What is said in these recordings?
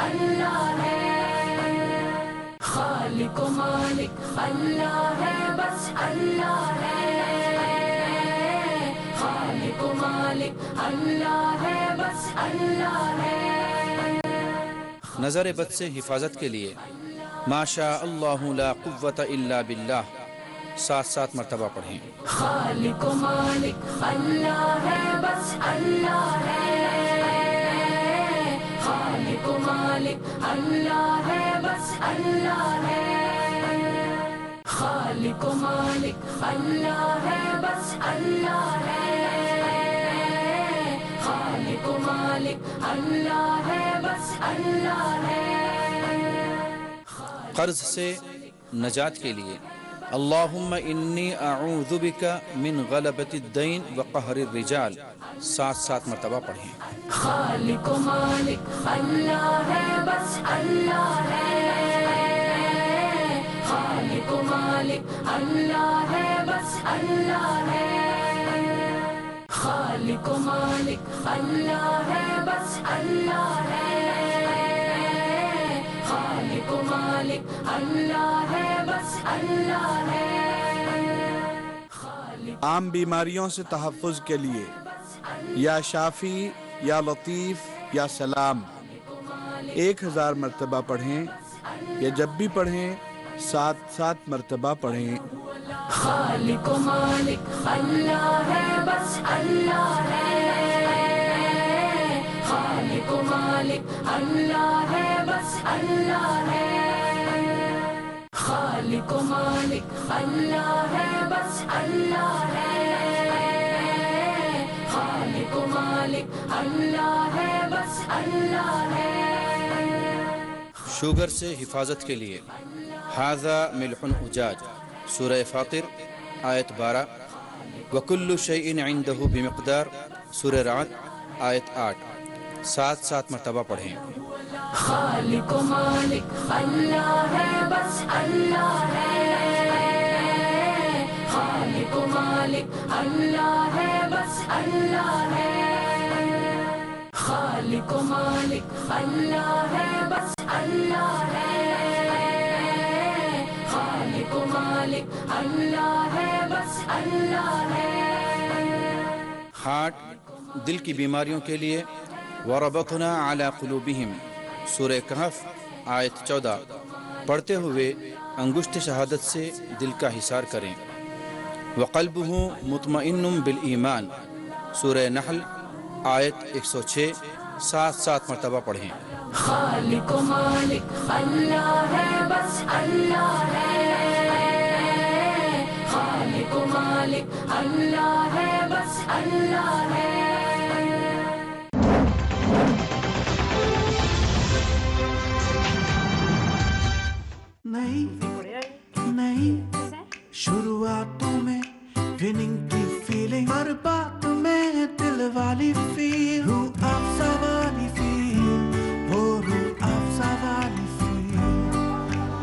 अल्लाह है, खालिक मालिक अल्लाह है, बस अल्लाह है, खालिक मालिक अल्लाह है, बस अल्लाह है। नज़र बद से हिफाजत के लिए माशा अल्लाहु ला कुव्वता इल्ला बिल्लाह 7 मरतबा पढ़ें। खालिक मालिक अल्लाह है, बस अल्लाह है, खालिक मालिक अल्लाह है, बस अल्लाह है, खालिक मालिक अल्लाह है, बस अल्लाह है, खालिक मालिक अल्लाह है, बस अल्लाह है। कर्ज से नजात के लिए अल्लाहुम्मा इन्नी अऊज़ु बिका मिन गलबतिद्दैन व क़हरिर रिजाल 7 मरतबा पढ़ें। खालिक मालिक अल्लाह है, बस अल्लाह है, खालिक मालिक अल्लाह है, बस अल्लाह है, खालिक मालिक अल्लाह है, बस अल्लाह है, खालिक मालिक अल्लाह है, बस अल्लाह है। आम बीमारियों से तहफ़्फ़ुज़ के लिए या शाफी या लतीफ़ या सलाम 1000 मरतबा पढ़ें, या जब भी पढ़ें 7 मरतबा पढ़ें। खालिक मालिक अल्लाह है, बस अल्लाह है, खालिक मालिक अल्लाह है, बस अल्लाह है, खालिक मालिक अल्लाह है, बस अल्लाह है, खालिक मालिक अल्लाह है, बस अल्लाह है। शुगर से हिफाजत के लिए हाज़ा मिल्हुन उजाज सूरह फातिर आयत 12, वकुल्लु शैइन इंदहु बिमिक़दार सूरह रात आयत 8 7 मरतबा पढ़ें। खालिक मालिक अल्लाह है, बस अल्लाह है, खालिक मालिक अल्लाह है, बस अल्लाह है, खालिक मालिक अल्लाह है, बस अल्लाह है, खालिक मालिक अल्लाह है, बस अल्लाह है। हार्ट दिल की बीमारियों के लिए वरबतना अला कुलूबिहिम सूरह कहफ आयत 14 पढ़ते हुए अंगुश्त शहादत से दिल का हिसार करें। वक़ल्बुहु मुतमइन्नुम बिल ईमान सूरह नहल आयत 106 7 मरतबा पढ़ें। खालिक मालिक अल्लाह है, बस अल्लाह है, खालिक मालिक अल्लाह है, बस अल्लाह है। नई शुरुआतों में विनिंग की फीलिंग, हर बात में दिल वाली फील, रूह अफ़ज़ा वाली फील, वो रूह अफ़ज़ा वाली फील,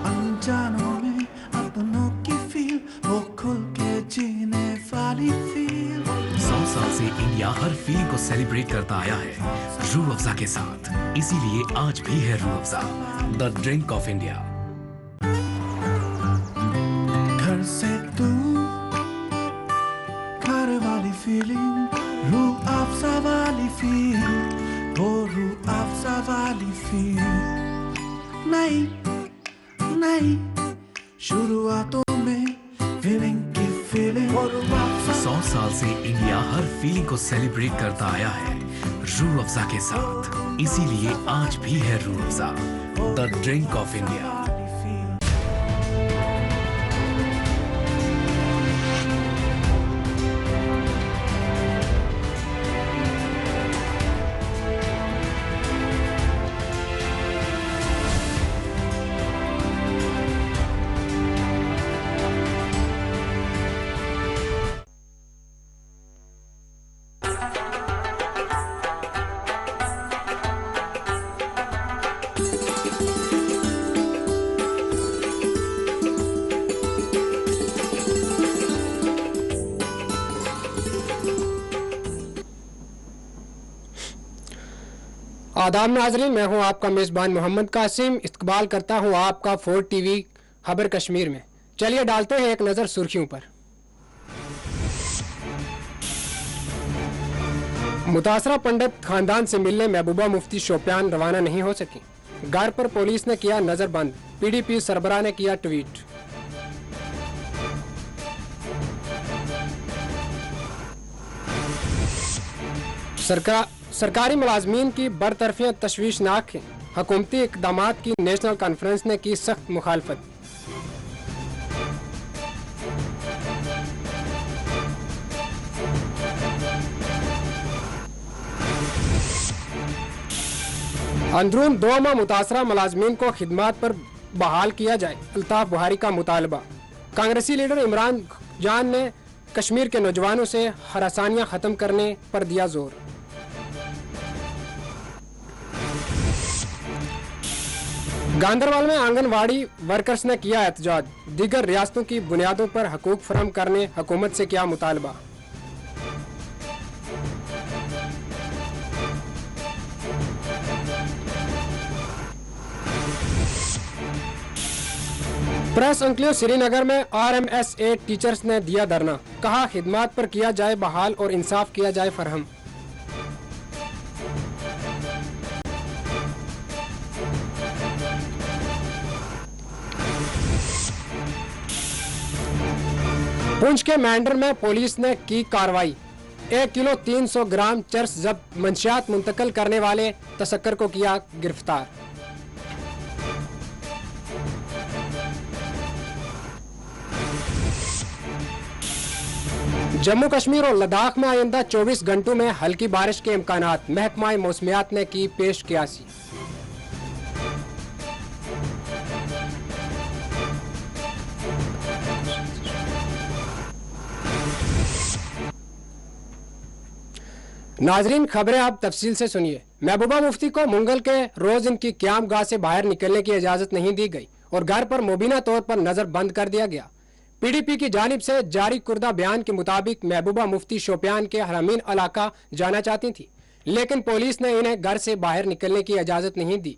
अनजानों में अपनों की फील, वो खुल के जीने वाली फील। 100 साल से इंडिया हर फील को सेलिब्रेट करता आया है रूह अफ़ज़ा के साथ, इसीलिए आज भी है Rooh Afza, the drink of India. घर से दूर घर वाली फीलिंग, रूह अफ़ज़ा वाली फील, वो रूह अफ़ज़ा वाली फील। नई शुरुआतों में विनिंग की फीलिंग, वो रूह अफ़ज़ा। 100 साल से इंडिया हर फीलिंग को सेलिब्रेट करता आया है रूह अफ़ज़ा के साथ, इसीलिए आज भी है Rooh Afza, the drink of India. आदाब नाजरीन, मैं हूं आपका मेज़बान मोहम्मद कासिम। इस्तकबाल करता हूं आपका 4 टीवी खबर कश्मीर में। चलिए डालते हैं एक नज़र सुर्खियों पर। मुतासरा पंडित खानदान से मिलने महबूबा मुफ्ती शोपियान रवाना नहीं हो सकी। घर पर पुलिस ने किया नजरबंद। पीडीपी सरबराह ने किया ट्वीट। सरकारी मुलाजमीन की बरतरफियां तशवीशनाक हैं। हुकूमती इक़दामात की नेशनल कॉन्फ्रेंस ने की सख्त मुखालफत। अंदरून 2 माह मुतासरा मुलाजमीन को खिदमात पर बहाल किया जाए, अल्ताफ बुहारी का मुतालबा। कांग्रेसी लीडर इमरान जान ने कश्मीर के नौजवानों से हरासानियां खत्म करने पर दिया जोर। गांदरबल में आंगनवाड़ी वर्कर्स ने किया एहतजाज। दीगर रियासतों की बुनियादों पर हकूक फराहम करने हुकूमत से किया मुतालबा। प्रेस एनक्लेव श्रीनगर में RMSA टीचर्स ने दिया धरना। कहा खिदमात पर किया जाए बहाल और इंसाफ किया जाए फरहम। पुंछ के मैंडर में पुलिस ने की कार्रवाई। 1 किलो 300 ग्राम चरस जब्त। मंशियात मुंतकिल करने वाले तस्कर को किया गिरफ्तार। जम्मू कश्मीर और लद्दाख में आइंदा 24 घंटों में हल्की बारिश के इम्कानात। महकमा मौसमियात ने की पेश कियासी। नाजरीन, खबरें आप तफसील से सुनिए। महबूबा मुफ्ती को मुंगल के रोज इनकी क़याम गाह से बाहर निकलने की इजाजत नहीं दी गई और घर पर मुबीना तौर पर नजर बंद कर दिया गया। पीडीपी की जानिब से जारी कुर्दा बयान के मुताबिक महबूबा मुफ्ती शोपियान के हरामीन इलाका जाना चाहती थी, लेकिन पुलिस ने इन्हें घर से बाहर निकलने की इजाजत नहीं दी।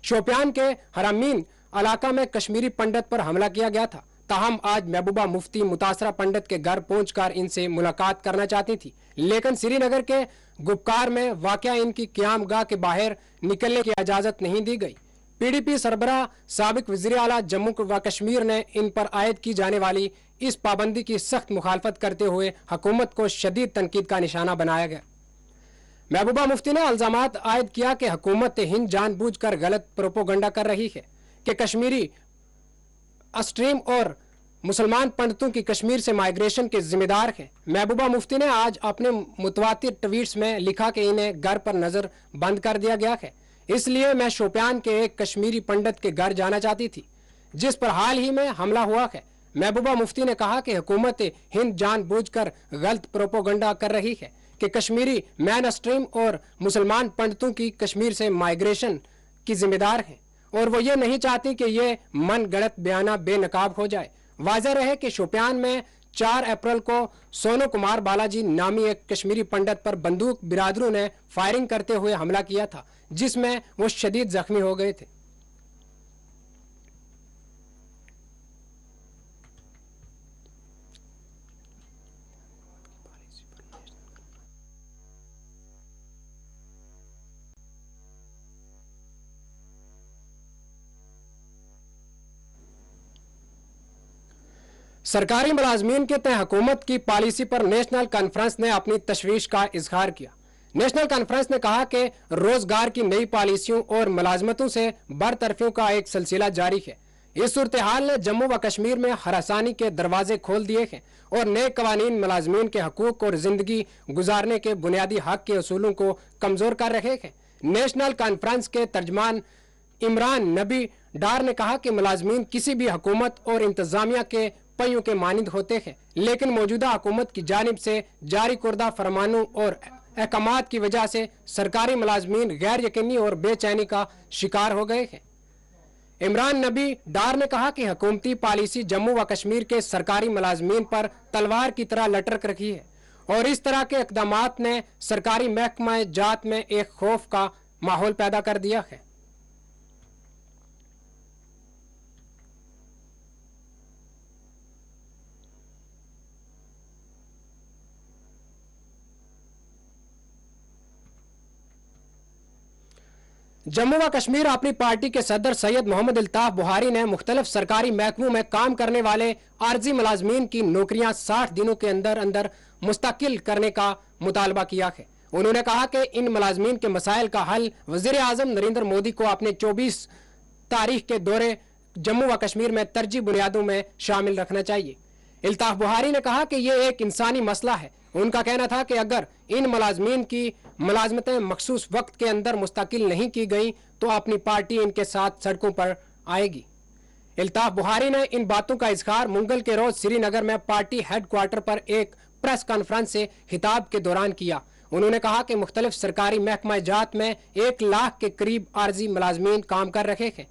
शोपियान के हरामीन इलाका में कश्मीरी पंडित पर हमला किया गया था। ताहम आज महबूबा मुफ्ती मुतासरा पंडित के घर पहुंचकर इनसे मुलाकात करना चाहती थी, लेकिन श्रीनगर के गुपकार में वाक़या इनकी क़याम गाह के बाहर निकलने की इजाजत नहीं दी गई। पीडीपी सरबराह साबिक वज़ीर आला जम्मू व कश्मीर ने इन पर आयद की जाने वाली इस पाबंदी की सख्त मुखालफत करते हुए हुकूमत को शदीद तनकीद का निशाना बनाया गया। महबूबा मुफ्ती ने इल्जामात आयद किया कि हुकूमत हिंद जानबूझकर गलत प्रोपोगंडा कर रही है कि कश्मीरी अस्ट्रीम और मुसलमान पंडितों की कश्मीर से माइग्रेशन के जिम्मेदार हैं। महबूबा मुफ्ती ने आज अपने मुतवातिर ट्वीट्स में लिखा कि इन्हें घर पर नजर बंद कर दिया गया है, इसलिए मैं शोपियान के एक कश्मीरी पंडित के घर जाना चाहती थी जिस पर हाल ही में हमला हुआ है। महबूबा मुफ्ती ने कहा कि हुकूमत हिंद जानबूझकर गलत प्रोपोगंडा कर रही है कि कश्मीरी मैन स्ट्रीम और मुसलमान पंडितों की कश्मीर से माइग्रेशन की जिम्मेदार हैं और वो ये नहीं चाहती कि ये मन गढ़ंत बयाना बेनकाब हो जाए। वाज़ेह रहे कि शोपियान में 4 अप्रैल को सोनू कुमार बालाजी नामी एक कश्मीरी पंडित पर बंदूक बिरादरों ने फायरिंग करते हुए हमला किया था, जिसमें वो शदीद जख्मी हो गए थे। सरकारी मुलाजमीन के तय हुकूमत की पॉलिसी पर नेशनल कॉन्फ्रेंस ने अपनी तशवीश का इजहार किया। नेशनल कॉन्फ्रेंस ने कहा कि रोजगार की नई पॉलिसियों और मुलाजमतों से बरतरफियों का एक सिलसिला जारी है। इस सूरत हाल ने जम्मू व कश्मीर में हरासानी के दरवाजे खोल दिए हैं और नए कवानीन मुलाजमीन के हकूक और जिंदगी गुजारने के बुनियादी हक के असूलों को कमजोर कर रहे हैं। नेशनल कॉन्फ्रेंस के तर्जमान इमरान नबी डार ने कहा कि मुलाजमीन किसी भी हुकूमत और इंतजामिया के पहियों के मानिंद होते हैं, लेकिन मौजूदा हुकूमत की जानिब से जारी कुर्दा फरमानों और अहकामात की वजह से सरकारी मुलाजमीन गैर यकीनी और बेचैनी का शिकार हो गए हैं। इमरान नबी डार ने कहा कि हुकूमती पॉलिसी जम्मू व कश्मीर के सरकारी मुलाजमीन पर तलवार की तरह लटक रखी है और इस तरह के इक़दामात ने सरकारी महकमा जात में एक खौफ का माहौल पैदा कर दिया है। जम्मू व कश्मीर अपनी पार्टी के सदर सैयद मोहम्मद अल्ताफ बुहारी ने मुख्तलिफ सरकारी महकमों में काम करने वाले आर्जी मुलाजमीन की नौकरियां 60 दिनों के अंदर अंदर मुस्तकिल करने का मुतालबा किया है। उन्होंने कहा कि इन मुलाजमीन के मसाइल का हल वजीर आजम नरेंद्र मोदी को अपने 24 तारीख के दौरे जम्मू व कश्मीर में तरजीह बुनियादों में शामिल रखना चाहिए। अल्ताफ बुहारी ने कहा कि यह एक इंसानी मसला है। उनका कहना था कि अगर इन मुलाजमीन की मुलाजमतें मखसूस वक्त के अंदर मुस्तकिल नहीं की गई तो अपनी पार्टी इनके साथ सड़कों पर आएगी। अल्ताफ बुहारी ने इन बातों का इजहार मुंगल के रोज श्रीनगर में पार्टी हेडक्वार्टर पर एक प्रेस कॉन्फ्रेंस से खिताब के दौरान किया। उन्होंने कहा कि मुख्तलिफ सरकारी महकमा जात में 1 लाख के करीब आर्जी मुलाजमीन काम कर रहे हैं।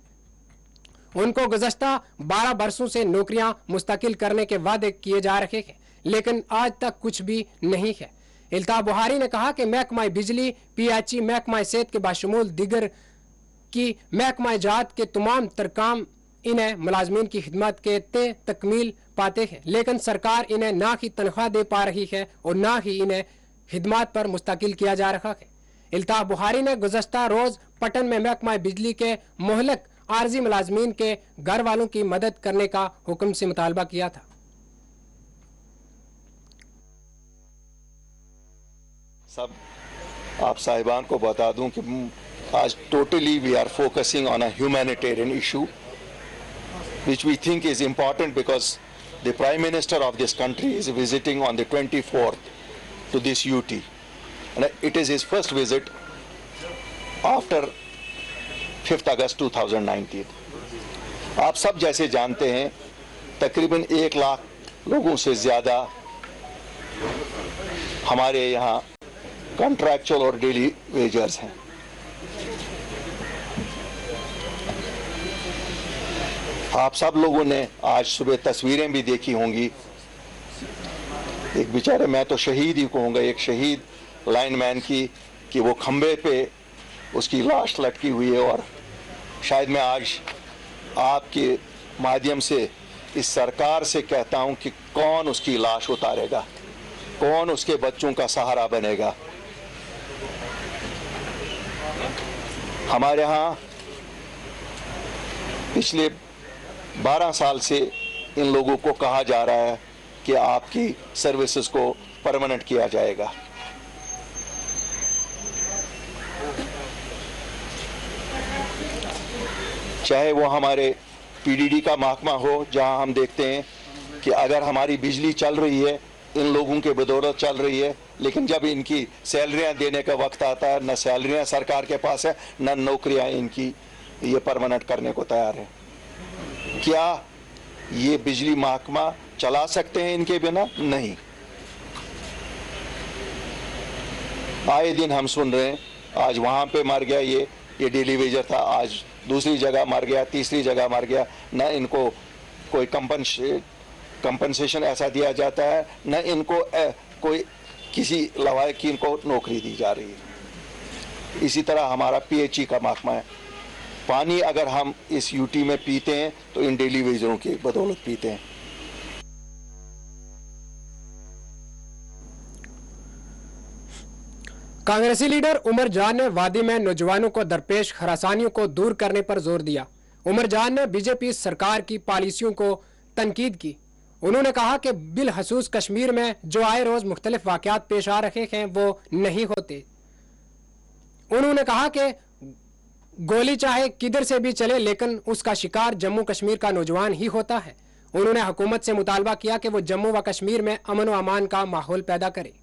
उनको गुज़श्ता 12 बरसों से नौकरियां मुस्तकिल करने के वादे किए जा रहे हैं, लेकिन आज तक कुछ भी नहीं है। अल्ताफ बुहारी ने कहा कि महकमा बिजली, PHE, महकमा सेहत के बाशमूल दिगर की महकमा जात के तमाम तरकाम इन्हें मुलाजमीन की खिदमत के तकमील पाते हैं, लेकिन सरकार इन्हें ना ही तनख्वाह दे पा रही है और ना ही इन्हें खिदमत पर मुस्तकिल किया जा रहा है। अल्ताफ बुहारी ने गुज़श्ता रोज पटन में महकमा बिजली के मोहलक आर्जी मुलाजमीन के घर वालों की मदद करने का हुक्म से मुतालबा किया था। सब आप साहिबान को बता दूं कि आज totally we are focusing on a humanitarian issue which we think is important because the Prime Minister of this country is visiting on the 24th to this UT and it is his first visit after 5th August 2019। आप सब जैसे जानते हैं तकरीबन 1 लाख लोगों से ज़्यादा हमारे यहाँ कॉन्ट्रैक्चुअल और डेली वेजर्स हैं। आप सब लोगों ने आज सुबह तस्वीरें भी देखी होंगी। एक बेचारे, मैं तो शहीद ही कहूँगा, एक शहीद लाइनमैन की कि वो खंबे पे उसकी लाश लटकी हुई है। और शायद मैं आज आपके माध्यम से इस सरकार से कहता हूँ कि कौन उसकी लाश उतारेगा, कौन उसके बच्चों का सहारा बनेगा। हमारे यहाँ पिछले 12 साल से इन लोगों को कहा जा रहा है कि आपकी सर्विसेज को परमानेंट किया जाएगा। चाहे वो हमारे PDD का महकमा हो, जहां हम देखते हैं कि अगर हमारी बिजली चल रही है इन लोगों के बदौलत चल रही है, लेकिन जब इनकी सैलरियां देने का वक्त आता है न सैलरियां सरकार के पास है न नौकरियां इनकी ये परमानेंट करने को तैयार है। क्या ये बिजली महकमा चला सकते हैं इनके बिना? नहीं। आए दिन हम सुन रहे हैं, आज वहां पे मर गया ये डेली वेजर था, आज दूसरी जगह मर गया, तीसरी जगह मर गया। न इनको कोई कंपनसेशन ऐसा दिया जाता है, न इनको कोई किसी लवायक की इनको नौकरी दी जा रही है। इसी तरह हमारा PHE का महकमा है। पानी अगर हम इस UT में पीते हैं तो इन डेली वेजरों की बदौलत पीते हैं। कांग्रेसी लीडर उमर जान ने वादी में नौजवानों को दरपेश हरासानियों को दूर करने पर जोर दिया। उमर जान ने BJP सरकार की पॉलिसियों को तनकीद की। उन्होंने कहा कि बिलखसूस कश्मीर में जो आए रोज मुख्तलिफ वाकयात पेश आ रहे हैं वो नहीं होते। उन्होंने कहा कि गोली चाहे किधर से भी चले लेकिन उसका शिकार जम्मू कश्मीर का नौजवान ही होता है। उन्होंने हुकूमत से मुतालबा किया कि वो जम्मू व कश्मीर में अमन व अमान का माहौल पैदा करे।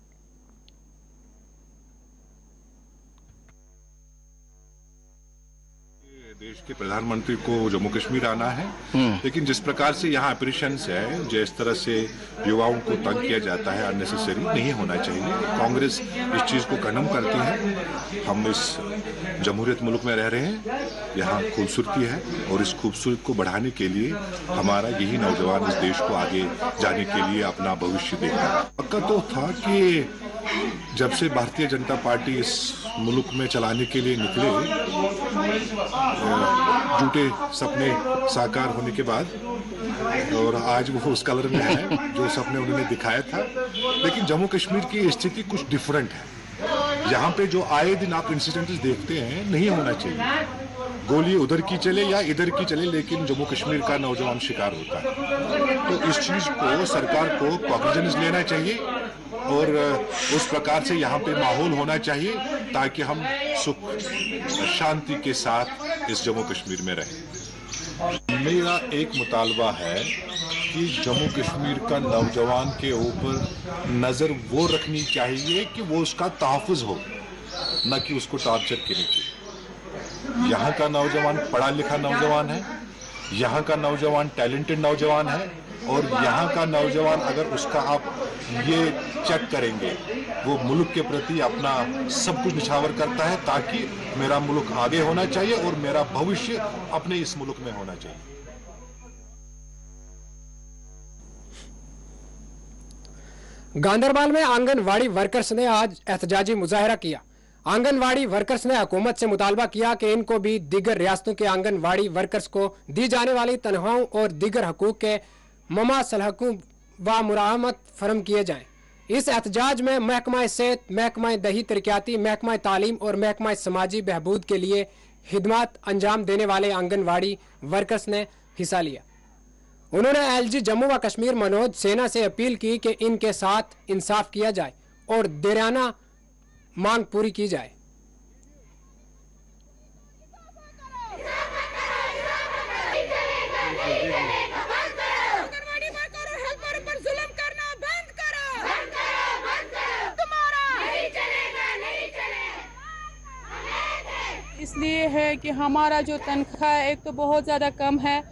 देश के प्रधानमंत्री को जम्मू कश्मीर आना है, लेकिन जिस प्रकार से यहाँ ऑपरेशंस है, जिस तरह से युवाओं को तंग किया जाता है, अननेसेसरी नहीं होना चाहिए। कांग्रेस इस चीज को कंडम करती है। हम इस जमहूरियत मुल्क में रह रहे हैं, यहाँ खूबसूरती है और इस खूबसूरत को बढ़ाने के लिए हमारा यही नौजवान इस देश को आगे जाने के लिए अपना भविष्य देखा। पक्का तो था कि जब से भारतीय जनता पार्टी इस मुल्क में चलाने के लिए निकले, झूठे सपने साकार होने के बाद, और आज वो उस कलर में है जो सपने उन्होंने दिखाया था। लेकिन जम्मू कश्मीर की स्थिति कुछ डिफरेंट है। यहाँ पे जो आए दिन आप इंसिडेंट्स देखते हैं, नहीं होना चाहिए। गोली उधर की चले या इधर की चले, लेकिन जम्मू कश्मीर का नौजवान शिकार होता है। तो इस चीज को सरकार को कॉग्निजेंस लेना चाहिए और उस प्रकार से यहाँ पे माहौल होना चाहिए ताकि हम सुख शांति के साथ इस जम्मू कश्मीर में रहें। मेरा एक मुतालबा है कि जम्मू कश्मीर का नौजवान के ऊपर नज़र वो रखनी चाहिए कि वो उसका तहफ़्फ़ुज़ हो, न कि उसको टॉर्चर करनी चाहिए। यहाँ का नौजवान पढ़ा लिखा नौजवान है, यहाँ का नौजवान टैलेंटेड नौजवान है, और यहाँ का नौजवान अगर उसका आप ये चेक करेंगे, वो मुल्क के प्रति अपना सब कुछ निछावर करता है ताकि मेरा मुल्क आगे होना चाहिए और मेरा भविष्य अपने इस मुल्क में होना चाहिए। गांदरबल में आंगनवाड़ी वर्कर्स ने आज एहतजाजी मुजाहरा किया। आंगनवाड़ी वर्कर्स ने हुकूमत से मुतालबा किया कि इनको भी दीगर रियासतों के आंगनवाड़ी वर्कर्स को दी जाने वाली तनख्वाहों और दीगर हकूक के ममासलहकों व मुरामत फरम किए जाएं। इस एहतजाज में महकमा सेहत, महकमा दही तरक्याती, महकमा तालीम और महकमा समाजी बहबूद के लिए खिदमत अंजाम देने वाले आंगनवाड़ी वर्कर्स ने हिस्सा लिया। उन्होंने LG जम्मू व कश्मीर मनोज सेना से अपील की कि इनके साथ इंसाफ किया जाए और देराना मांग पूरी की जाए। इसलिए है कि हमारा जो तनख्वाह एक तो बहुत ज़्यादा कम है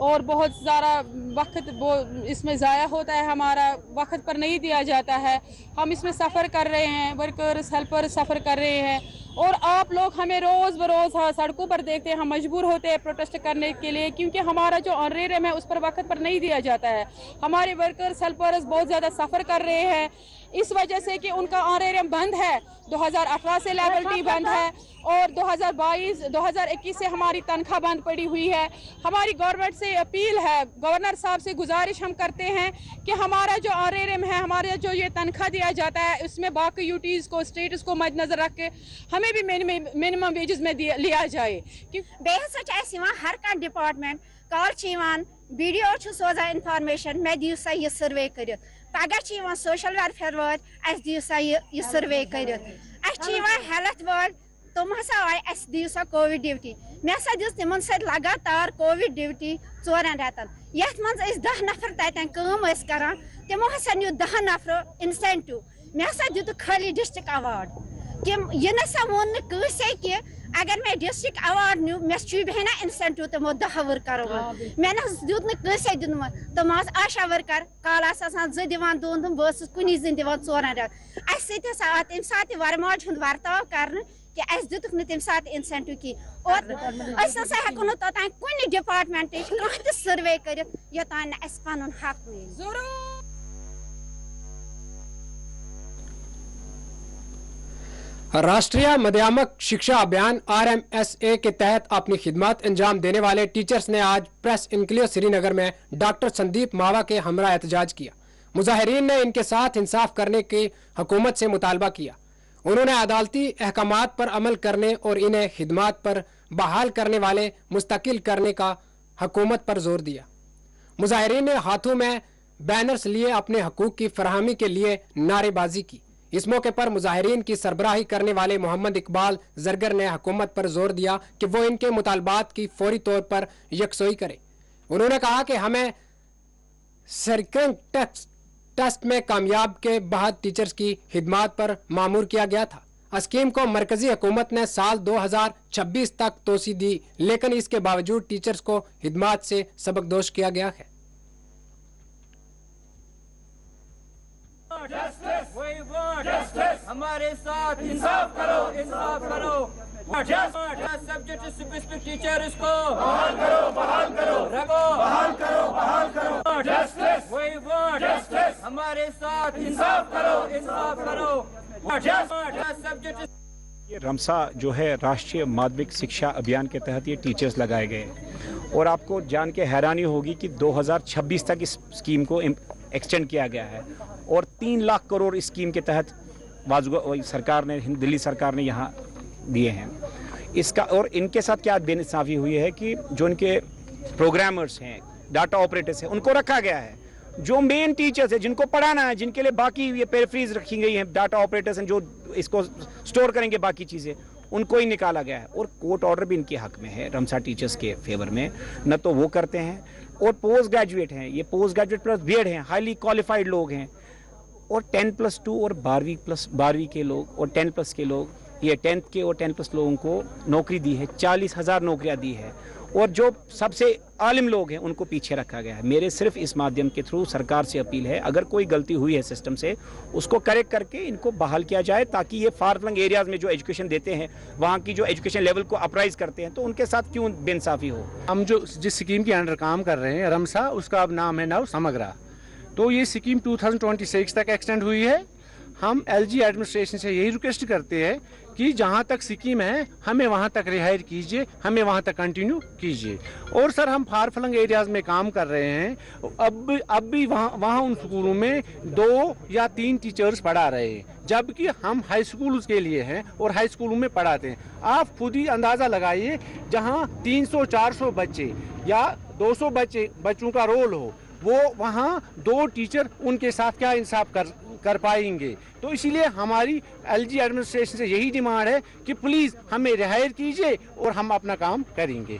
और बहुत ज़्यादा वक्त वो इसमें ज़ाया होता है, हमारा वक्त पर नहीं दिया जाता है। हम इसमें सफ़र कर रहे हैं, वर्कर्स हेल्पर सफ़र कर रहे हैं, और आप लोग हमें रोज़ बरोज़ सड़कों पर देखते हैं। हम मजबूर होते हैं प्रोटेस्ट करने के लिए क्योंकि हमारा जो ऑनरेरियम है उस पर वक्त पर नहीं दिया जाता है। हमारे वर्कर्स हेल्पर्स बहुत ज़्यादा सफ़र कर रहे हैं इस वजह से कि उनका ऑनरेरियम बंद है। 2018 से लायबिलिटी बंद है और 2021 से हमारी तनख्वाह बंद पड़ी हुई है। हमारी गवर्नमेंट से अपील है, गवर्नर साहब से गुजारिश हम करते हैं कि हमारा जो ऑनरेरियम है, हमारा जो ये तनख्वाह दिया जाता है, उसमें बाकी यूटीज़ को, स्टेटस को मद्देनजर रख के हमें भी मिनिमम वेजेस में लिया जाए। हर कह डिपार्टमेंट कॉल वीडियो सोजा इन्फॉर्मेशन मे दियो सा यह सर्वे कर, पगह सोशल वेलफेयर वाल दियो सा यह सर्वे कर, हेल्थ वाल तुम हसा आए दियो सा कोविड ड्यूटी। मे हसा दिस तिमन सत लगातार कोविड ड्यूटी 4 रेतन, यथ मज 10 नफर ततन काम करान, तिमो हसा न्यू 10 नफर इंसेंटिव। मे हसा दित खाली डिस्ट्रिक्ट अवार्ड कि यह नसा वोन नसे कि अगर मैं डिस्ट्रिक्ट अवार्ड न्यू मे ना इंसेंटिव तमो 10 वर्कर मे दुत नसे दिन तम आशा वर्कर कल 2 दिवान 2 बस कुनी दिन दिवान 4 रेत अस तम सात वरमाज हुंद वर्ताव कर कि अस दितुक न तम सात इंसेंटिव की और अस हेको न तोतान कुन डिपार्टमेंट कह सर्वे कर योतान अस पनुन हक मिले। राष्ट्रीय माध्यमिक शिक्षा अभियान RMSA के तहत अपनी खिदमत अंजाम देने वाले टीचर्स ने आज प्रेस इनक्लेव श्रीनगर में डॉक्टर संदीप मावा के हमरा एहतजाज किया। मुजाहिरीन ने इनके साथ इंसाफ करने की हुकूमत से मुतालबा किया। उन्होंने अदालती अहकामात पर अमल करने और इन्हें खिदमत पर बहाल करने वाले मुस्तकिल करने का हुकूमत पर जोर दिया। मुजाहिरीन ने हाथों में बैनर्स लिए अपने हकूक की फराहमी के लिए नारेबाजी की। इस मौके पर मुजाहिरीन की सरबराही करने वाले मोहम्मद इकबाल जरगर ने हुकूमत पर जोर दिया कि वो इनके मुतालबात की फौरी तौर पर यकसोई करे। उन्होंने कहा कि हमें सर्किट टेस्ट में कामयाब के बाद टीचर्स की खिदमत पर मामूर किया गया था। स्कीम को मरकजी हुकूमत ने साल 2026 तक तोसी दी, लेकिन इसके बावजूद टीचर्स को खिदमत से सबकदोश किया गया है। हमारे साथ इंसाफ करो, इंसाफ करो। सब्जेक्ट स्पेसिफिक टीचर्स को बहाल करो, बहाल करो, रखो, बहाल करो, बहाल करो। Justice, we want justice. हमारे साथ इंसाफ करो, इंसाफ करो। ये रमसा जो है राष्ट्रीय माध्यमिक शिक्षा अभियान के तहत ये टीचर्स लगाए गए और आपको जान के हैरानी होगी कि 2026 तक इस स्कीम को एक्सटेंड किया गया है और 3 लाख करोड़ इस स्कीम के तहत सरकार ने, दिल्ली सरकार ने यहाँ दिए हैं इसका। और इनके साथ क्या बेइंसाफी हुई है कि जो इनके प्रोग्रामर्स हैं, डाटा ऑपरेटर्स हैं, उनको रखा गया है। जो मेन टीचर्स हैं, जिनको पढ़ाना है, जिनके लिए बाकी ये पेरिफेरीज रखी गई हैं, डाटा ऑपरेटर्स हैं जो इसको स्टोर करेंगे बाकी चीज़ें, उनको ही निकाला गया है। और कोर्ट ऑर्डर भी इनके हक में है, रमसा टीचर्स के फेवर में, न तो वो करते हैं। और पोस्ट ग्रेजुएट हैं, ये पोस्ट ग्रेजुएट प्लस बीएड हैं, हाईली क्वालिफाइड लोग हैं। और 10+2 और 12 के लोग और 10+ के लोग, ये 10th के और 10+ लोगों को नौकरी दी है, 40,000 नौकरियां दी है। और जो सबसे आलिम लोग हैं उनको पीछे रखा गया है। मेरे सिर्फ इस माध्यम के थ्रू सरकार से अपील है, अगर कोई गलती हुई है सिस्टम से, उसको करेक्ट करके इनको बहाल किया जाए, ताकि ये फार फ्लंग एरियाज में जो एजुकेशन देते हैं, वहाँ की जो एजुकेशन लेवल को अपराइज करते हैं, तो उनके साथ क्यों बेइंसाफी हो। हम जो जिस स्कीम के अंडर काम कर रहे हैं रमसा, उसका अब नाम है नाउ समग्रा। तो ये स्कीम 2026 तक एक्सटेंड हुई है। हम एलजी एडमिनिस्ट्रेशन से यही रिक्वेस्ट करते हैं कि जहाँ तक स्कीम है हमें वहाँ तक रिहायर कीजिए, हमें वहाँ तक कंटिन्यू कीजिए। और सर हम फार फ्लंग एरियाज में काम कर रहे हैं, अब भी वहाँ उन स्कूलों में 2 या 3 टीचर्स पढ़ा रहे हैं, जबकि हम हाई स्कूल के लिए हैं और हाई स्कूलों में पढ़ाते हैं। आप खुद ही अंदाज़ा लगाइए, जहाँ 300-400 बच्चे या 200 बच्चों का रोल हो, वो वहाँ 2 टीचर उनके साथ क्या इंसाफ कर पाएंगे। तो इसीलिए हमारी एलजी एडमिनिस्ट्रेशन से यही डिमांड है कि प्लीज हमें रिहायर कीजिए और हम अपना काम करेंगे।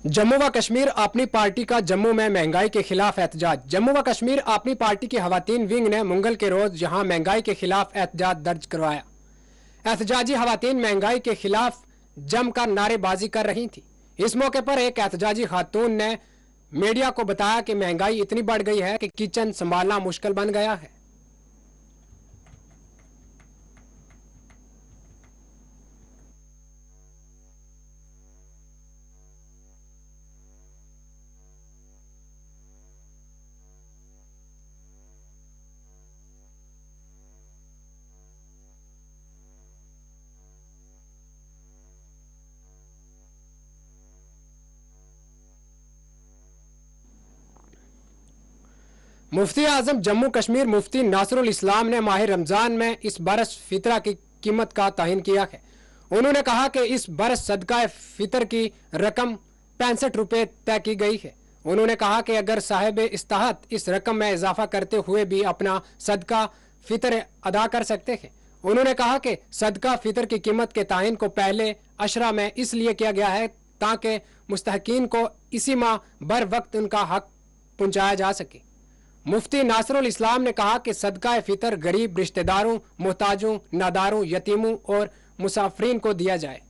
जम्मू व कश्मीर अपनी पार्टी का जम्मू में महंगाई के खिलाफ एहतजाज। जम्मू व कश्मीर अपनी पार्टी की खवातीन विंग ने मंगल के रोज यहां महंगाई के खिलाफ एहतजाज दर्ज करवाया। एहतजाजी खवातीन महंगाई के खिलाफ जमकर नारेबाजी कर रही थी। इस मौके पर एक एहतजाजी खातून ने मीडिया को बताया कि महंगाई इतनी बढ़ गई है कि किचन संभालना मुश्किल बन गया है। मुफ्ती आजम जम्मू कश्मीर मुफ्ती नासरुल इस्लाम ने माह रमजान में इस बरस फितरा की कीमत का तयन किया है। उन्होंने कहा कि इस बरस सदका फितर की रकम 65 रुपये तय की गई है। उन्होंने कहा कि अगर साहिब इस्ताहत इस रकम में इजाफा करते हुए भी अपना सदका फितर अदा कर सकते हैं। उन्होंने कहा कि सदका फितर की कीमत के तयन को पहले अशरा में इसलिए किया गया है ताकि मुस्तहकीन को इसी माह बर वक्त उनका हक पहुँचाया जा सके। मुफ्ती नासरुल इस्लाम ने कहा कि सदका फितर गरीब रिश्तेदारों, मोहताजों, नादारों, यतीमों और मुसाफरीन को दिया जाए।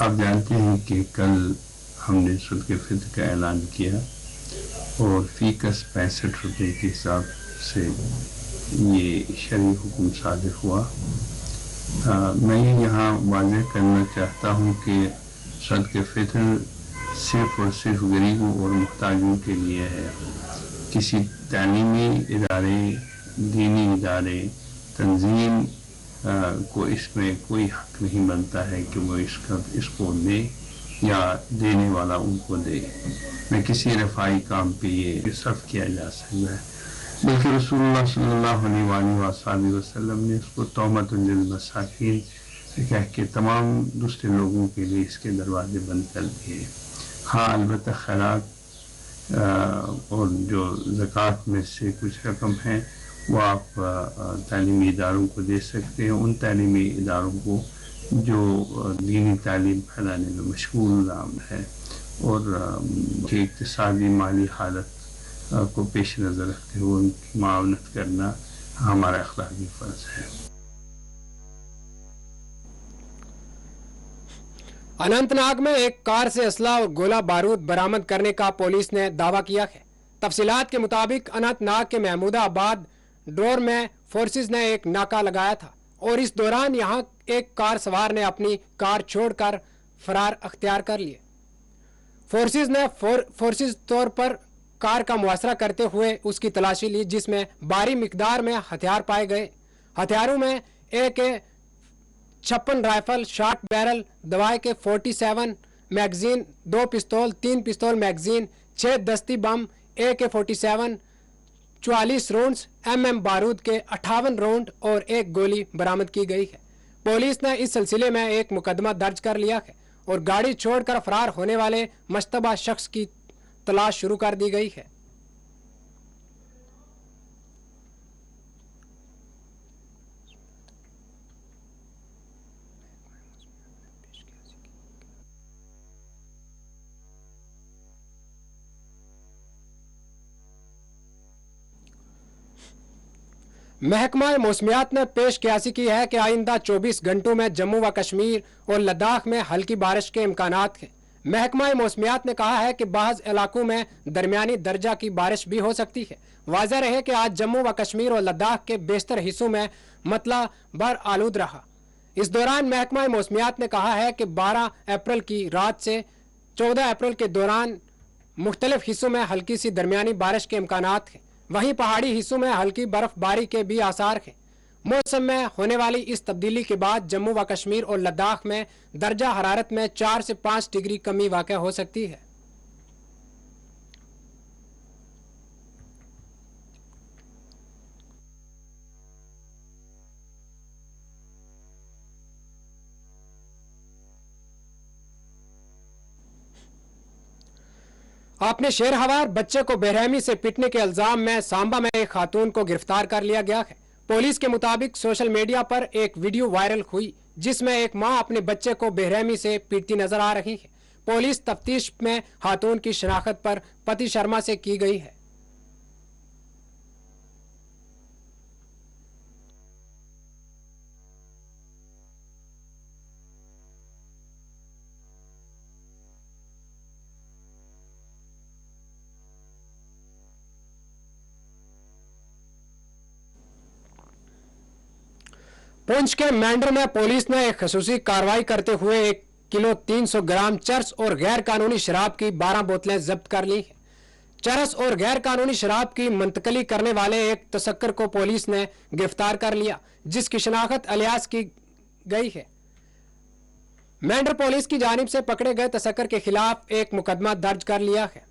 आप जानते हैं कि कल हमने सदका फितर का ऐलान किया और फीकस 65 रुपये के हिसाब से ये शरई हुक्म सादिर हुआ। मैं यहाँ वाज़ेह करना चाहता हूँ कि सदका फितर सिर्फ और सिर्फ गरीबों और मुहताजों के लिए है। किसी तालीमी इदारे, दीनी इदारे, तंजीम को इसमें कोई हक नहीं बनता है कि वो इसको दे या देने वाला उनको दे। मैं किसी रफ़ाई काम पे ये सर्फ किया जा सकता है, बल्कि रसूलुल्लाह सल्लल्लाहु अलैहि वसल्लम ने इसको तौमतुन लिल मसाकीन कह के तमाम दूसरे लोगों के लिए इसके दरवाजे बंद कर दिए। हाँ, अलबत्ता खैरात और जो ज़कात में से कुछ रकम है वो आप तालीमी इदारों को दे सकते हैं, उन तालीमी इदारों को जो दीनी तालीम फैलाने में मशगूल है और इक़्तिसादी माली हालत को पेश नज़र रखते हुए उनकी मावनत करना हमारा अखलाकी फ़र्ज़ है। अनंतनाग में एक कार से असला और गोला बारूद बरामद करने का पुलिस ने दावा किया है। तफसीलात के मुताबिक अनंतनाग के महमूदाबाद डोर में फोर्सेस ने एक नाका लगाया था और इस दौरान यहां एक कार सवार ने अपनी कार छोड़कर फरार अख्तियार कर लिए। फोर्सेस ने फोर्सेस तौर पर कार का मुआसरा करते हुए उसकी तलाशी ली, जिसमें भारी मिकदार में हथियार पाए गए। हथियारों में AK-56 राइफल, शॉट बैरल, दवाई के 47 मैगजीन, 2 पिस्तौल, 3 पिस्तौल मैगजीन, 6 दस्ती बम, AK-47 44 राउंड्स, MM बारूद के 58 राउंड और 1 गोली बरामद की गई है। पुलिस ने इस सिलसिले में एक मुकदमा दर्ज कर लिया है और गाड़ी छोड़कर फरार होने वाले मुश्तबा शख्स की तलाश शुरू कर दी गई है। महकमा मौसमियात ने पेश कियासी की है कि आइंदा 24 घंटों में जम्मू व कश्मीर और लद्दाख में हल्की बारिश के इम्कानात हैं। महकमा मौसमियात ने कहा है कि बाज़ इलाकों में दरमियानी दर्जा की बारिश भी हो सकती है। वाज़ेह रहे कि आज जम्मू व कश्मीर और लद्दाख के बेशतर हिस्सों में मतला बर आलूद रहा। इस दौरान महकमा मौसमियात ने कहा है कि 12 अप्रैल की रात से 14 अप्रैल के दौरान मुख्तलिफ हिस्सों में हल्की सी दरमियानी बारिश के इम्कानात हैं। वहीं पहाड़ी हिस्सों में हल्की बर्फबारी के भी आसार हैं। मौसम में होने वाली इस तब्दीली के बाद जम्मू व कश्मीर और लद्दाख में दर्जा हरारत में 4 से 5 डिग्री कमी वाक़ हो सकती है। अपने शेरहवार बच्चे को बेरहमी से पीटने के इल्जाम में सांबा में एक खातून को गिरफ्तार कर लिया गया है। पुलिस के मुताबिक सोशल मीडिया पर एक वीडियो वायरल हुई जिसमें एक मां अपने बच्चे को बेरहमी से पीटती नजर आ रही है। पुलिस तफ्तीश में खातून की शनाख्त पर पति शर्मा से की गई है। पुंछ के मैंडर में पुलिस ने एक खसूसी कार्रवाई करते हुए 1 किलो 300 ग्राम चरस और गैर कानूनी शराब की 12 बोतलें जब्त कर ली हैं। चरस और गैर कानूनी शराब की मुंतकली करने वाले एक तस्कर को पुलिस ने गिरफ्तार कर लिया, जिसकी शनाख्त अलियास की गई है। मैंडर पुलिस की जानिब से पकड़े गए तस्कर के खिलाफ एक मुकदमा दर्ज कर लिया है।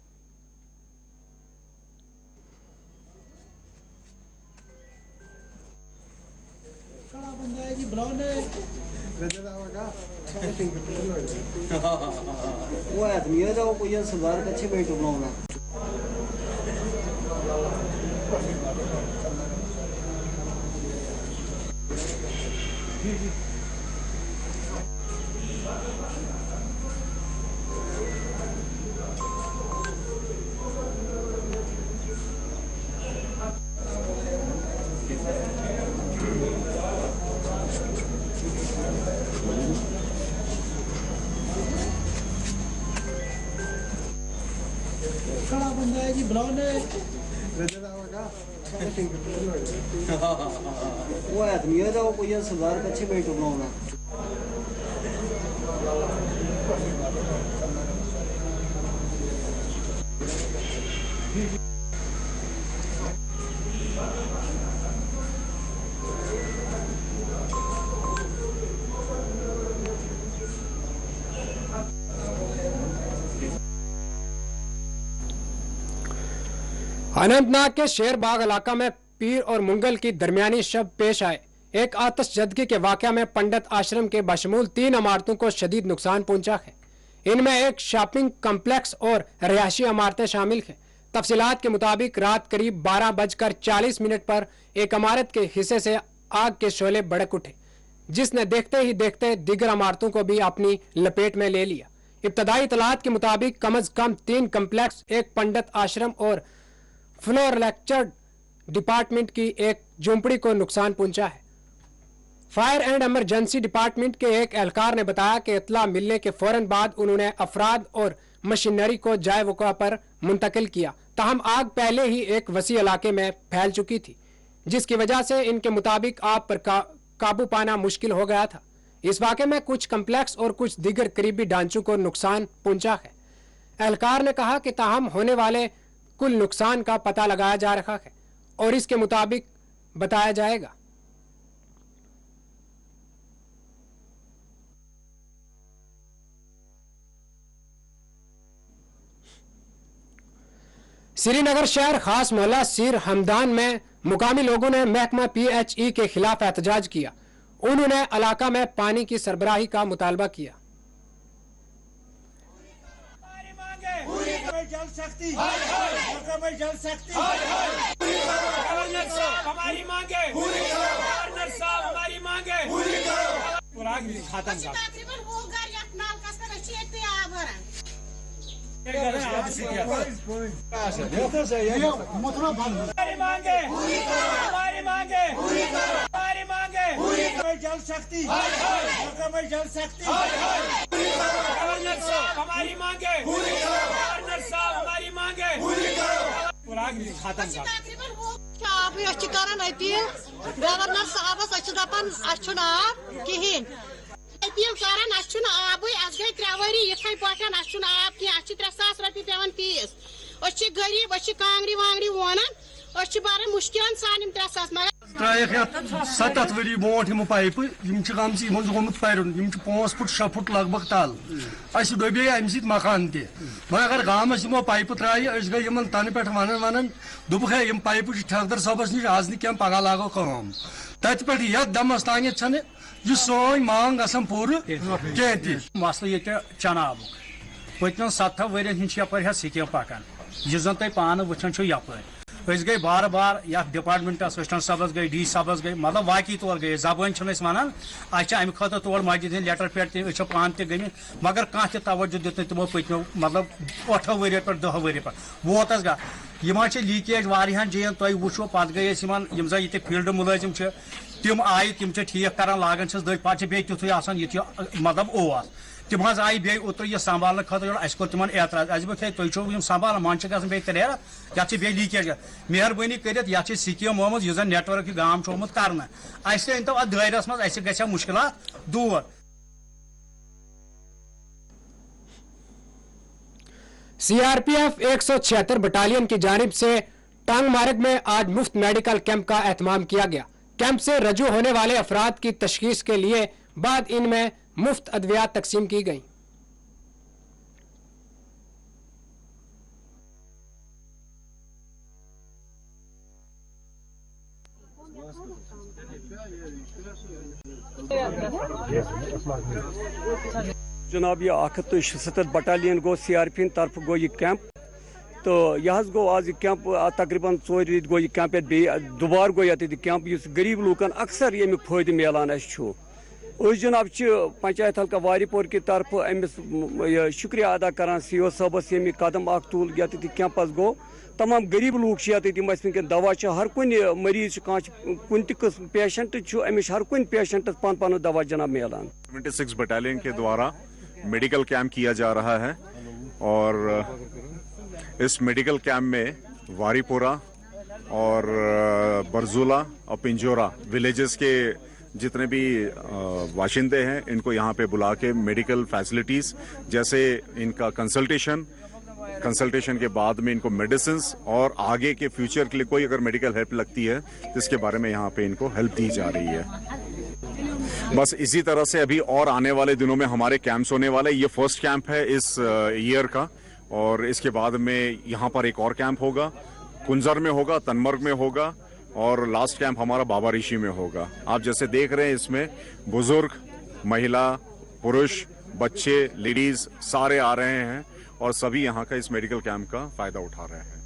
वो आदमी है जो कोई सरदार के अच्छे बैठ बनाना। जी ब्राउन वो आदमी है जो कोई सरदार के अच्छे बैठ बनाना। अनंतनाग के शेरबाग इलाका में पीर और मुंगल की दरमियानी शब पेश आए। एक आतिशजदगी के वाक़या में पंडित आश्रम के बशमूल 3 इमारतों को शदीद नुकसान पहुंचा है। इनमें एक शॉपिंग कम्प्लेक्स और रिहायशी इमारतें शामिल हैं। तफसीलात के मुताबिक रात करीब 12:40 पर एक इमारत के हिस्से से आग के शोले भड़क उठे, जिसने देखते ही देखते दीगर इमारतों को भी अपनी लपेट में ले लिया। इब्तदाई इतलात के मुताबिक कम अज कम 3 कम्प्लेक्स, एक पंडित आश्रम और फ्लोर लेक्चर डिपार्टमेंट की एक झोंपड़ी को नुकसान पहुंचा है। फायर एंड इमरजेंसी डिपार्टमेंट के एक एहलकार ने बताया कि इतला मिलने के फौरन बाद उन्होंने अफराद और मशीनरी को जाए वक़ा पर मुंतकिल किया। ताहम आग पहले ही एक वसी इलाके में फैल चुकी थी, जिसकी वजह से इनके मुताबिक आग पर काबू पाना मुश्किल हो गया था। इस वाक़े में कुछ कम्प्लेक्स और कुछ दीगर करीबी ढांचों को नुकसान पहुंचा है। एहलकार ने कहा कि ताहम होने वाले कुल नुकसान का पता लगाया जा रहा है और इसके मुताबिक बताया जाएगा। श्रीनगर शहर खास मोहल्ला सीर हमदान में मुकामी लोगों ने महकमा PHE के खिलाफ एहतजाज किया। उन्होंने इलाका में पानी की सरबराही का मुतालबा किया। जल सकती जल सकती गवर्नर साहब हमारी मांगे, गवर्नर साहब हमारी मांगे जल सकती जल सकती गवर्नर साहब हमारी मांगे, गवर्नर साहब हमारी मांगे गवर्नर साहब दपान कहें अपील करान आब गई 3 वरी इथे पान आब कह 3 सास रपी पेवान फीस गरीब कांगरी वांगरी वोनान बारान मुश्किल सान 3 सास मगर 7 वरी ब्रोट हम पाइप गोमुत पर्न 5 फुट 6 फुट लगभग तल डोबे अम सत मकान तह मगर गामस यमो पाइप त्राय गई तन पे वन दोपक है पाइप ठेकेदार साहबस नश आज न पगह लागो कम तत पे ये दमस तान यह सोन मांग गसन पूर कह मसल ये चनाब पतम 7 वरियन यपर स्कीम पकान यह जन तुम पान वुचान यपर गई बार बार या डिपार्टमेंट असिस्टेंट सबस गई डी सबस गई मतलब वाकई तौर गई जबान वन अमि खत तौर मस्जिद लेटर पे पान तक गई मगर कह तवज्जो दित तमो पतमो मतलब 8 वरियो पे 10 वरियो पे वोतस गा यह लीकेज वारियान जयन तुम वो पे गई यम जन ये फील्ड मुलाजिम तिम आये तिम ठीक कर लागन दज पे बे तुथ मतलब ओस तिम आई बे उतर यह संभाल खतर अस कोर तिमन एतराज अस तुम संभाल मन बे तरेर ये बे लीकेज मेहरबानी कर स्कीम मोमुत यह नेटवर्क गाम आमुत कर तो अ दायरस मज ग मुश्किलात दूर। CRPF 176 बटालियन की जानिब से टांग मार्ग में आज मुफ्त मेडिकल कैंप का एहतमाम किया गया। कैंप से रजू होने वाले अफराद की तशखीस के लिए बाद इनमें मुफ्त अद्वियात तकसीम की गई। जनाब यह 176 बटालियन गो CRPF तरफ गो यह कैंप तो यह गो आज कैंप तकरीबन 4 रेत गो यह कैंप दुबार गो ये कैंप गरीब लूकन अक्सर ये फायदे मिलान जनाब पंचायत हल्का वारीपोर की तरफ अमिस शुक्रिया अदा करान CO साहबस ये कदम तुल ये कैंपस गो तमाम गरीब लूक ये दवा हर कुन मरीज कुन तस्म पेशेंट अमिश हर कुन पेशेंटस पन पन दवा जनाब मिलान। 76 बटालियन के द्वारा मेडिकल कैंप किया जा रहा है और इस मेडिकल कैंप में वारीपोरा और बरजुला और पिंजोरा विलेजेस के जितने भी वाशिंदे हैं इनको यहाँ पे बुला के मेडिकल फैसिलिटीज़ जैसे इनका कंसल्टेशन के बाद में इनको मेडिसिन्स और आगे के फ्यूचर के लिए कोई अगर मेडिकल हेल्प लगती है तो इसके बारे में यहाँ पे इनको हेल्प दी जा रही है। बस इसी तरह से अभी और आने वाले दिनों में हमारे कैंप्स होने वाले। ये फर्स्ट कैंप है इस ईयर का और इसके बाद में यहाँ पर एक और कैंप होगा, कुंजर में होगा, तनमर्ग में होगा और लास्ट कैंप हमारा बाबा ऋषि में होगा। आप जैसे देख रहे हैं इसमें बुजुर्ग, महिला, पुरुष, बच्चे, लेडीज सारे आ रहे हैं और सभी यहाँ का इस मेडिकल कैंप का फायदा उठा रहे हैं।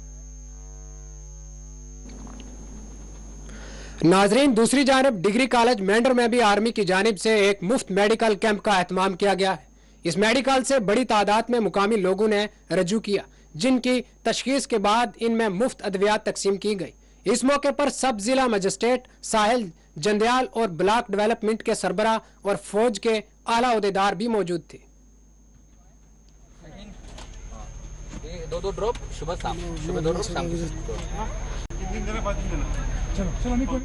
नाजरीन, दूसरी जानब डिग्री कॉलेज मेंढर में भी आर्मी की जानिब से एक मुफ्त मेडिकल कैंप का एहतमाम किया गया है। इस मेडिकल से बड़ी तादाद में मुकामी लोगों ने रजू किया, जिनकी तशखीस के बाद इनमें मुफ्त अद्वियात तकसीम की गई। इस मौके पर सब जिला मजिस्ट्रेट साहिल जंदयाल और ब्लॉक डेवलपमेंट के सरबराह और फौज के आला ओहदेदार भी मौजूद थे। 2 ड्रॉप सुबह शाम, सुबह 2 ड्रॉप शाम को।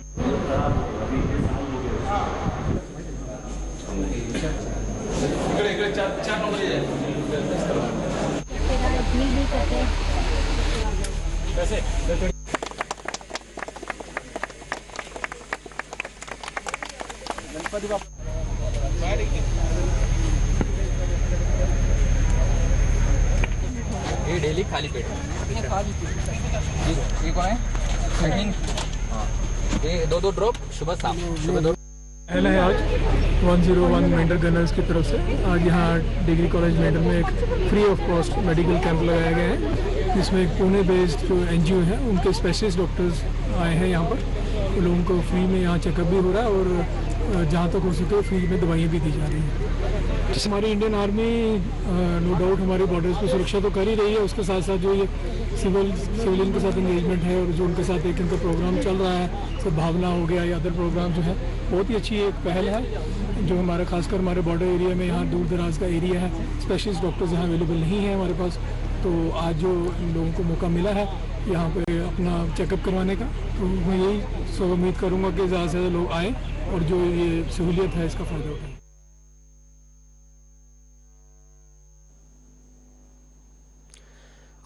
ये डेली खाली पेट ये कौन है? ये 2 ड्रॉप सुबह शाम, सुबह 2। पहला है आज 101 मेंढर गनर्स की तरफ से आज यहाँ डिग्री कॉलेज मेंढर में एक free of cost medical camp लगाया गया है, जिसमें एक पुणे बेस्ड जो NGO है उनके स्पेशलिस्ट डॉक्टर्स आए हैं यहाँ पर। उन लोगों को फ्री में यहाँ चेकअप भी हो रहा है और जहाँ तक हो सके फ्री में दवाइयाँ भी दी जा रही हैं। जिस हमारी इंडियन आर्मी नो डाउट हमारे बॉर्डर्स की सुरक्षा तो कर ही रही है, उसके साथ साथ जो ये सिविलियन के साथ इंगेजमेंट है और जो उनके साथ एक इनका प्रोग्राम चल रहा है, सब भावना हो गया या अदर प्रोग्राम जो है, बहुत ही अच्छी एक पहल है जो हमारा खासकर हमारे बॉर्डर एरिया में यहाँ दूर दराज का एरिया है, स्पेशलिस्ट डॉक्टर्स यहाँ अवेलेबल नहीं है हमारे पास। तो आज जो इन लोगों को मौका मिला है यहाँ पे अपना चेकअप करवाने का, तो मैं यही सब उम्मीद करूँगा कि ज़्यादा से ज़्यादा लोग आए और जो ये सहूलियत है इसका फ़ायदा उठाएं।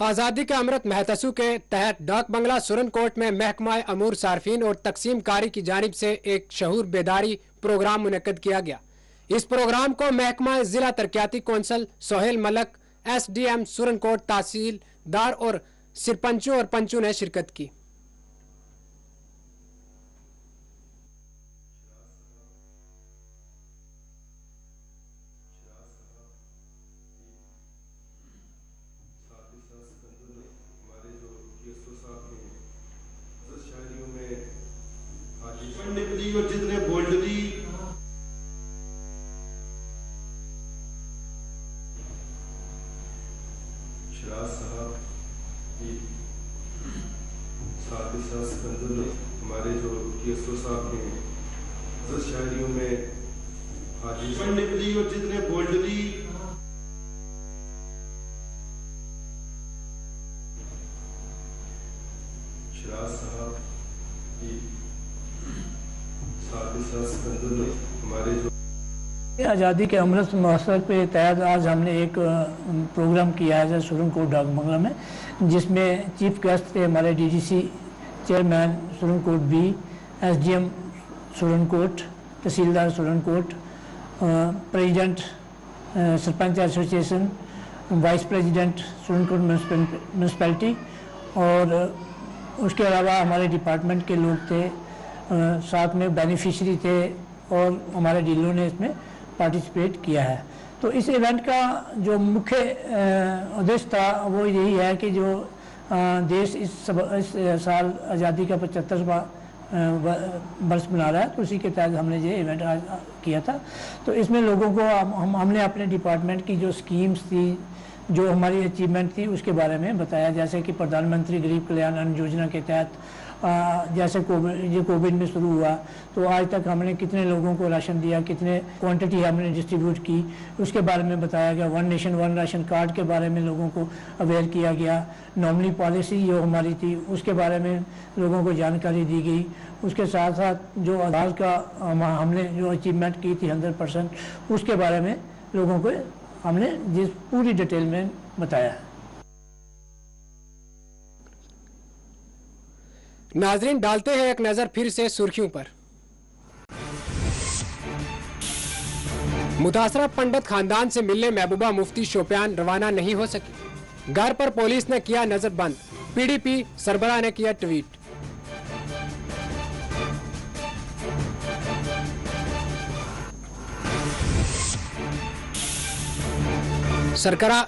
आज़ादी के अमृत महोत्सव के तहत डाक बंगला सुरनकोट में महकमा अमूर सार्फिन और तकसीम कारी की जानिब से एक शहूर बेदारी प्रोग्राम मुनक्कद किया गया। इस प्रोग्राम को महकमा जिला तरक्याती कौंसल सोहेल मलक, SDM सुरनकोट, तहसीलदार और सरपंचों और पंचों ने शिरकत की। और जितने बोल्डली शराज साहब साथ ही साथ सिकंदर ने हमारे जो केसो साहब ने शायरियों में हाजी निकली और जितने बोल्डली शराज साहब आज़ादी के अमृत महोत्सव के तहत आज हमने एक प्रोग्राम किया है सुरनकोट डाक बंगला में, जिसमें चीफ गेस्ट थे हमारे DDC chairman Surankote B, SDM Surankote, tehsildar Surankote, president sarpanch association, vice president Surankote municipality और उसके अलावा हमारे डिपार्टमेंट के लोग थे, साथ में बेनिफिशरी थे और हमारे डीलरों ने इसमें पार्टिसिपेट किया है। तो इस इवेंट का जो मुख्य उद्देश्य था वो यही है कि जो देश इस साल आज़ादी का 75वां वर्ष मना रहा है, तो उसी के तहत हमने ये इवेंट आज किया था। तो इसमें लोगों को हमने अपने डिपार्टमेंट की जो स्कीम्स थी, जो हमारी अचीवमेंट थी, उसके बारे में बताया। जैसे कि प्रधानमंत्री गरीब कल्याण अन्न योजना के तहत जैसे कोविड में शुरू हुआ तो आज तक हमने कितने लोगों को राशन दिया, कितने क्वांटिटी हमने डिस्ट्रीब्यूट की, उसके बारे में बताया गया। 1 नेशन 1 राशन कार्ड के बारे में लोगों को अवेयर किया गया। नॉमिनी पॉलिसी जो हमारी थी उसके बारे में लोगों को जानकारी दी गई। उसके साथ साथ जो आधार का हमने जो अचीवमेंट की थी 100%, उसके बारे में लोगों को हमने जिस पूरी डिटेल में बताया। नाजरीन, डालते हैं एक नजर फिर से सुर्खियों पर। मुतासरा पंडित खानदान से मिलने महबूबा मुफ्ती शोपियान रवाना नहीं हो सकी। घर पर पुलिस ने किया नजरबंद। PDP सरबराह ने किया ट्वीट।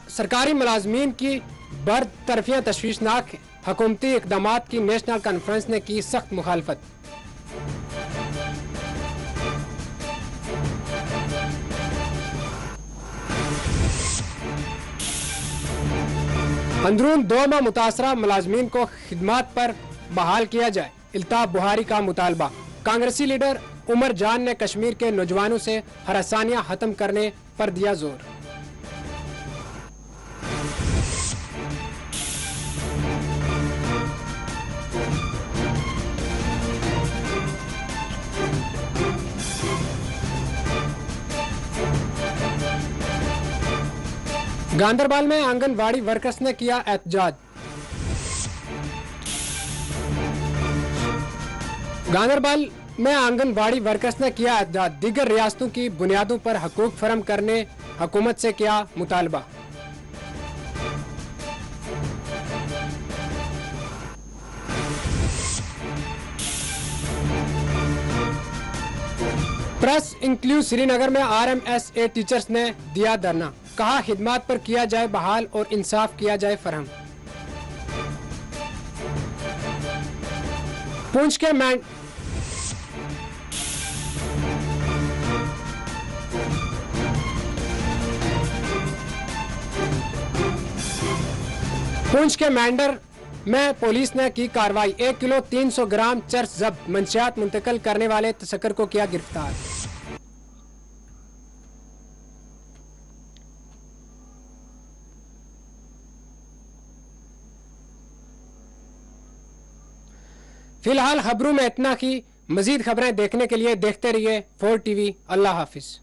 सरकारी मुलाजमीन की बरतरफियां तशवीशनाक है। हुकूमती इक़दामात की नेशनल कॉन्फ्रेंस ने की सख्त मुखालफत। अंदरून 2 माह मुतासरा मुलाजमीन को खिदमात पर बहाल किया जाए, इल्ताफ बुहारी का मुतालबा। कांग्रेसी लीडर उमर जान ने कश्मीर के नौजवानों से हरासानियां खत्म करने पर दिया जोर। गांधरबल में आंगनवाड़ी वर्कर्स ने किया एहतजाज। गांधरबल में आंगनवाड़ी वर्कर्स ने किया एहतजाज। दीगर रियासतों की बुनियादों पर हकूक फराहम करने हुकूमत से किया मुतालबा। प्रेस इंक्लूव श्रीनगर में RMSA टीचर्स ने दिया धरना। कहा खिदमात पर किया जाए बहाल और इंसाफ किया जाए फरहम। पुंछ के मैंडर में पुलिस ने की कार्रवाई। 1 किलो 300 ग्राम चरस जब्त। मंशियात मुंतकिल करने वाले तस्कर को किया गिरफ्तार। फिलहाल खबरों में इतना ही। मजीद खबरें देखने के लिए देखते रहिए 4 TV। अल्लाह हाफिज।